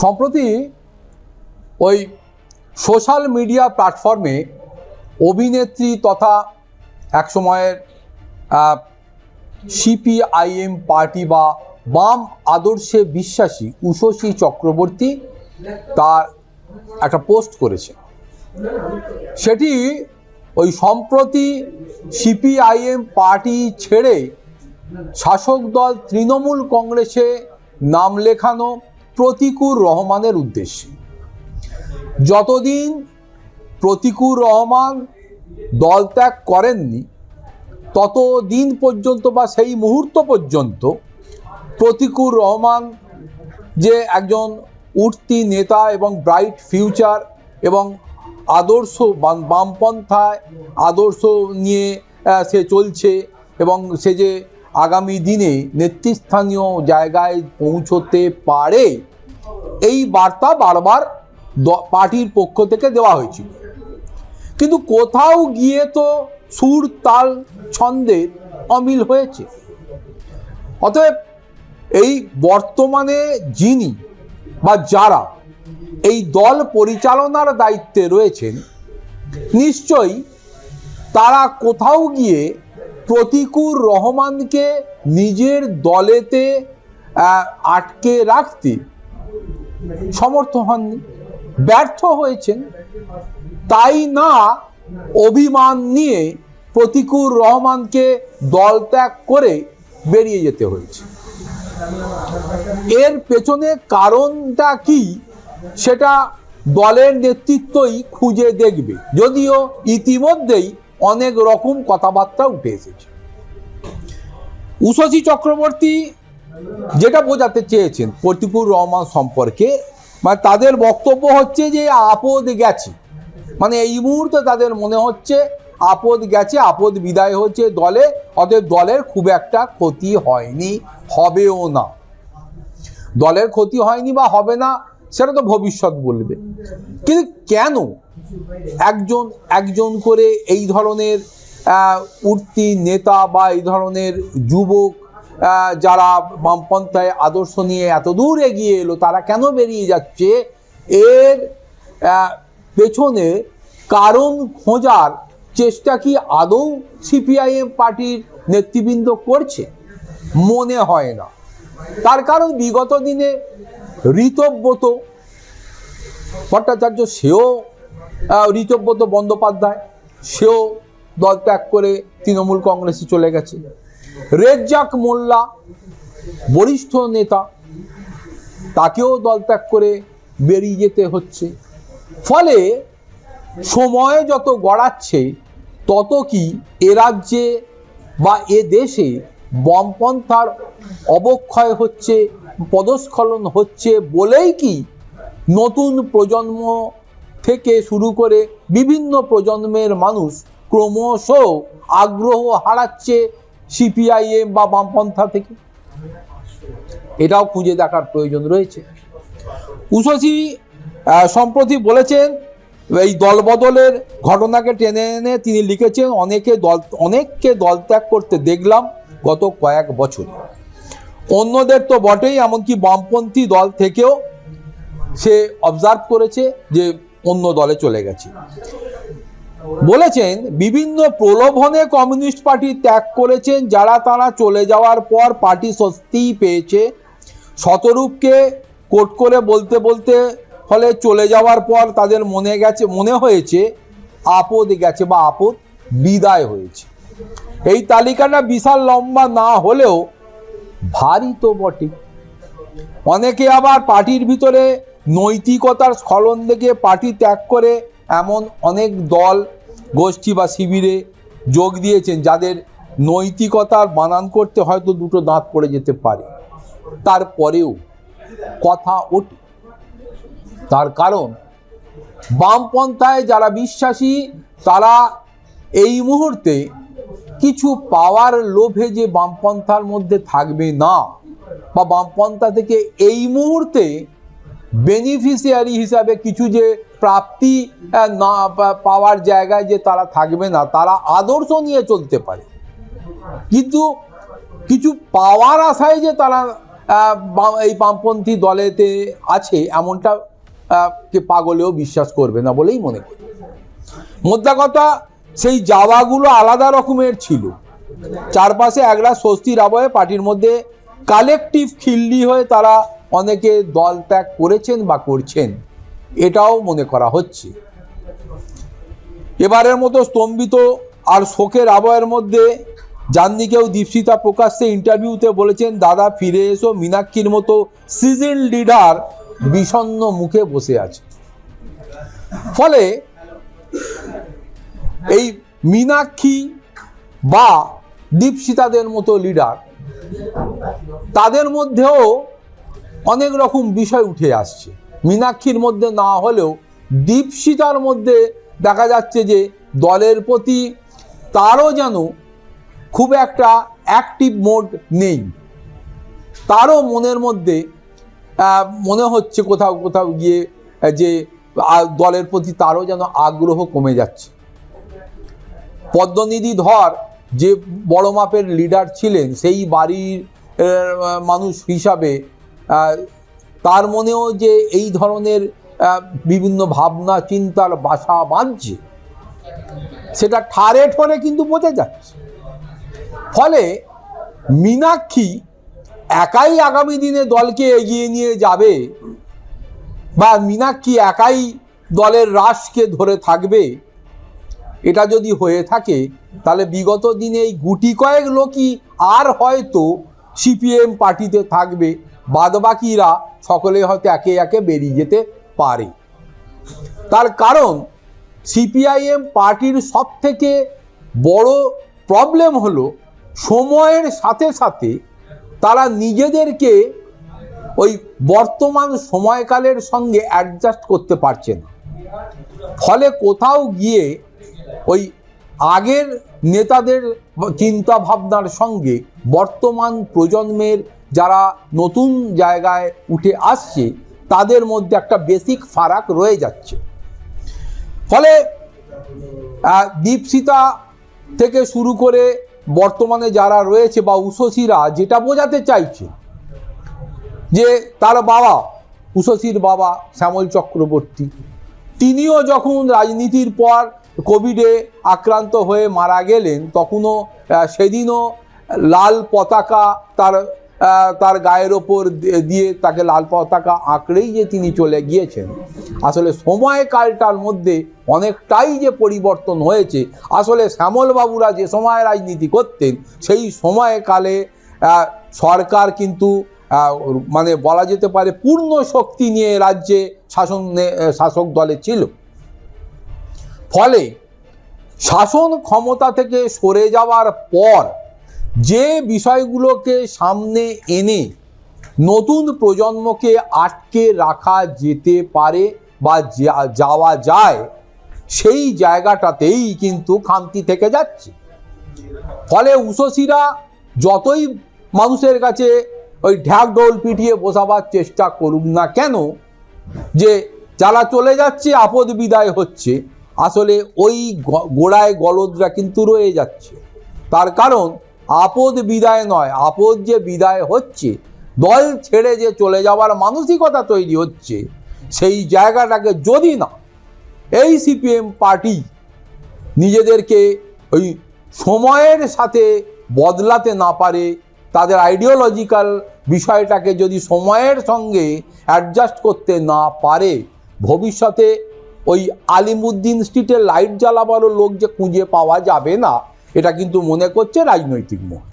সম্প্রতি ওই social media প্ল্যাটফর্মে অভিনেত্রী তথা এক সময়ের সিপিআইএম পার্টি বা বাম আদর্শে বিশ্বাসী উষসী চক্রবর্তী তার একটা পোস্ট করেছে। সেটি ওই সম্প্রতি সিপিআইএম পার্টি ছেড়ে শাসক দল তৃণমূল কংগ্রেসে নাম লেখানো প্রতীকুর রহমানের উদ্দেশ্যে। যতদিন প্রতীকুর রহমান দল ত্যাগ করেননি ততদিন পর্যন্ত বা সেই মুহূর্ত পর্যন্ত প্রতীকুর রহমান যে একজন উঠতি নেতা এবং ব্রাইট ফিউচার এবং আদর্শ বামপন্থায় আদর্শ নিয়ে সে চলছে এবং সে যে আগামী দিনে নেতৃস্থানীয় জায়গায় পৌঁছতে পারে এই বার্তা বারবার পার্টির পক্ষ থেকে দেওয়া হয়েছিল। কিন্তু কোথাও গিয়ে তো সুর তাল ছন্দের অমিল হয়েছে। অতএব এই বর্তমানে যিনি বা যারা এই দল পরিচালনার দায়িত্বে রয়েছেন নিশ্চয়ই তারা কোথাও গিয়ে প্রতীকুর রহমানকে নিজের দলেতে আটকে রাখতে সমর্থ হননি, ব্যর্থ হয়েছেন। তাই না অভিমান নিয়ে প্রতীকুর রহমানকে দল ত্যাগ করে বেরিয়ে যেতে হয়েছে। এর পেছনে কারণটা কি সেটা দলের নেতৃত্বই খুঁজে দেখবে, যদিও ইতিমধ্যেই অনেক রকম কথাবার্তা উঠে এসেছে। উষসী চক্রবর্তী যেটা বোঝাতে চেয়েছেন প্রতীকুর রহমান সম্পর্কে, মানে তাদের বক্তব্য হচ্ছে যে আপদ গেছে, মানে এই মুহূর্তে তাদের মনে হচ্ছে আপদ গেছে, আপদ বিদায় হচ্ছে দলে, অতএব দলের খুব একটা ক্ষতি হয়নি, হবেও না। দলের ক্ষতি হয়নি বা হবে না সেটা তো ভবিষ্যৎ বলবে। কিন্তু কেন একজন একজন করে এই ধরনের উঠতি নেতা বা এই ধরনের যুবক যারা বামপন্থায় আদর্শ নিয়ে এত দূর এগিয়ে এলো তারা কেন বেরিয়ে যাচ্ছে, এর পেছনে কারণ খোঁজার চেষ্টা কি আদৌ সিপিআইএম পার্টির নেতৃবৃন্দ করছে? মনে হয় না। তার কারণ বিগত দিনে ঋতব্রত ভট্টাচার্য, সেও ঋতব্রত বন্দ্যোপাধ্যায়, সেও দল ত্যাগ করে তৃণমূল কংগ্রেসে চলে গেছে। রেজ্জাক মোল্লা বরিষ্ঠ নেতা, তাকেও দল ত্যাগ করে বেরিয়ে যেতে হচ্ছে। ফলে সময় যত গড়াচ্ছে তত কি এ রাজ্যে বা এ দেশে বামপন্থার অবক্ষয় হচ্ছে, পদস্খলন হচ্ছে বলেই কি নতুন প্রজন্ম থেকে শুরু করে বিভিন্ন প্রজন্মের মানুষ ক্রমশ আগ্রহ হারাচ্ছে সিপিআইএম বা বামপন্থা থেকে? এটাও খুঁজে দেখার প্রয়োজন রয়েছে। উষসী সম্প্রতি বলেছেন, এই দলবদলের ঘটনাকে টেনে এনে তিনি লিখেছেন, অনেককে দল ত্যাগ করতে দেখলাম গত কয়েক বছরে। অন্যদের তো বটেই, এমনকি বামপন্থী দল থেকেও সে অবজার্ভ করেছে যে অন্য দলে চলে গেছে। বলেছেন বিভিন্ন প্রলোভনে কমিউনিস্ট পার্টি ত্যাগ করেছেন যারা, তারা চলে যাওয়ার পর পার্টি স্বস্তিই পেয়েছে। শতরূপকে কোট করে বলতে বলতে ফলে চলে যাওয়ার পর তাদের মনে হয়েছে আপদ গেছে বা আপদ বিদায় হয়েছে। এই তালিকাটা বিশাল লম্বা না হলেও ভারী তো বটে। অনেকে আবার পার্টির ভিতরে নৈতিকতার স্খলন দেখে পার্টি ত্যাগ করে এমন অনেক দল, গোষ্ঠী বা শিবিরে যোগ দিয়েছেন যাদের নৈতিকতার বানান করতে হয়তো দুটো দাঁত পড়ে যেতে পারে, তারপরেও কথা ওঠে। তার কারণ বামপন্থায় যারা বিশ্বাসী তারা এই মুহূর্তে কিছু পাওয়ার লোভে যে বামপন্থার মধ্যে থাকবে না, বা বামপন্থা থেকে এই মুহূর্তে বেনিফিশিয়ারি হিসাবে কিছু যে প্রাপ্তি না পাওয়ার জায়গায় যে তারা থাকবে না, তারা আদর্শ নিয়ে চলতে পারে, কিন্তু কিছু পাওয়ার আশায় যে তারা এই বামপন্থী দলেতে আছে এমনটা কে পাগলেও বিশ্বাস করবে না বলেই মনে করি। মোদ্দা কথা, সেই যাওয়াগুলো আলাদা রকমের ছিল। চারপাশে একটা স্বস্তির আবহে পার্টির মধ্যে কালেকটিভ খিল্লি হয়ে তারা অনেকে দল ত্যাগ করেছেন বা করছেন, এটাও মনে করা হচ্ছে। এবারের মতো স্তম্ভিত আর শোকের আবহের মধ্যে জাননিকেও দীপশিতা প্রকাশ্যে ইন্টারভিউতে বলেছেন, দাদা ফিরে এসো। মীনাক্ষীর মতো সিজন লিডার বিষণ্ণ মুখে বসে আছে। ফলে এই মীনাক্ষী বা দীপশিতাদের মতো লিডার, তাদের মধ্যেও অনেক রকম বিষয় উঠে আসছে। মীনাক্ষীর মধ্যে না হলেও দীপশিতার মধ্যে দেখা যাচ্ছে যে দলের প্রতি তারও যেন খুব একটা অ্যাক্টিভ মোড নেই। তারও মনের মধ্যে মনে হচ্ছে কোথাও কোথাও গিয়ে যে দলের প্রতি তারও যেন আগ্রহ কমে যাচ্ছে। পদ্মনিধি ধর যে বড় মাপের লিডার ছিলেন, সেই বাড়ির মানুষ হিসাবে তার মনেও যে এই ধরনের বিভিন্ন ভাবনা চিন্তার বাসা বাঁধছে, সেটা ঠারে ঠরে কিন্তু বোঝা যাচ্ছে। ফলে মীনাক্ষী একাই আগামী দিনে দলকে এগিয়ে নিয়ে যাবে বা মীনাক্ষী একাই দলের রাশকে ধরে থাকবে, এটা যদি হয়ে থাকে তাহলে বিগত দিনে এই গুটি কয়েক লোকই আর হয়তো সিপিএম পার্টিতে থাকবে, বাদবাকিরা সকলে হয়তো একে একে বেরিয়ে যেতে পারে। তার কারণ সিপিআইএম পার্টির সবথেকে বড় প্রবলেম হলো সময়ের সাথে সাথে তারা নিজেদেরকে ওই বর্তমান সময়কালের সঙ্গে অ্যাডজাস্ট করতে পারছে না। ফলে কোথাও গিয়ে ওই আগের নেতাদের চিন্তা ভাবনার সঙ্গে বর্তমান প্রজন্মের যারা নতুন জায়গায় উঠে আসছে তাদের মধ্যে একটা বেসিক ফারাক রয়ে যাচ্ছে। ফলে দীপশিতা থেকে শুরু করে বর্তমানে যারা রয়েছে বা উষসীরা যেটা বোঝাতে চাইছে যে তার বাবা, উষসীর বাবা শ্যামল চক্রবর্তী, তিনিও যখন রাজনীতির পর কোভিডে আক্রান্ত হয়ে মারা গেলেন, তখনও সেদিনও লাল পতাকা তার গায়ের ওপর দিয়ে তাকে লাল পতাকা আঁকড়েই যে তিনি চলে গিয়েছেন। আসলে সময়কালটার মধ্যে অনেকটাই যে পরিবর্তন হয়েছে। আসলে শ্যামলবাবুরা যে সময় রাজনীতি করতেন সেই সময়কালে সরকার কিন্তু মানে বলা যেতে পারে পূর্ণ শক্তি নিয়ে রাজ্যে শাসক দলে ছিল। ফলে শাসন ক্ষমতা থেকে সরে যাওয়ার পর যে বিষয়গুলোকে সামনে এনে নতুন প্রজন্মকে আটকে রাখা যেতে পারে বা যাওয়া যায়, সেই জায়গাটাতেই কিন্তু খামতি থেকে যাচ্ছে। ফলে উষসীরা যতই মানুষের কাছে ওই ঢাকঢোল পিটিয়ে বসাবার চেষ্টা করুক না কেন যে যারা চলে যাচ্ছে আপদ বিদায় হচ্ছে, আসলে ওই গোড়ায় গলদরা কিন্তু রয়ে যাচ্ছে। তার কারণ আপদ বিদায় নয়, আপদ যে বিদায় হচ্ছে, দল ছেড়ে যে চলে যাওয়ার মানসিকতা তৈরি হচ্ছে, সেই জায়গাটাকে যদি না এই সিপিএম পার্টি নিজেদেরকে ওই সময়ের সাথে বদলাতে না পারে, তাদের আইডিওলজিক্যাল বিষয়টাকে যদি সময়ের সঙ্গে অ্যাডজাস্ট করতে না পারে, ভবিষ্যতে ওই আলিমুদ্দিন স্ট্রিটে লাইট জ্বালাবারও লোক যে খুঁজে পাওয়া যাবে না, এটা কিন্তু মনে করছে রাজনৈতিক মহল।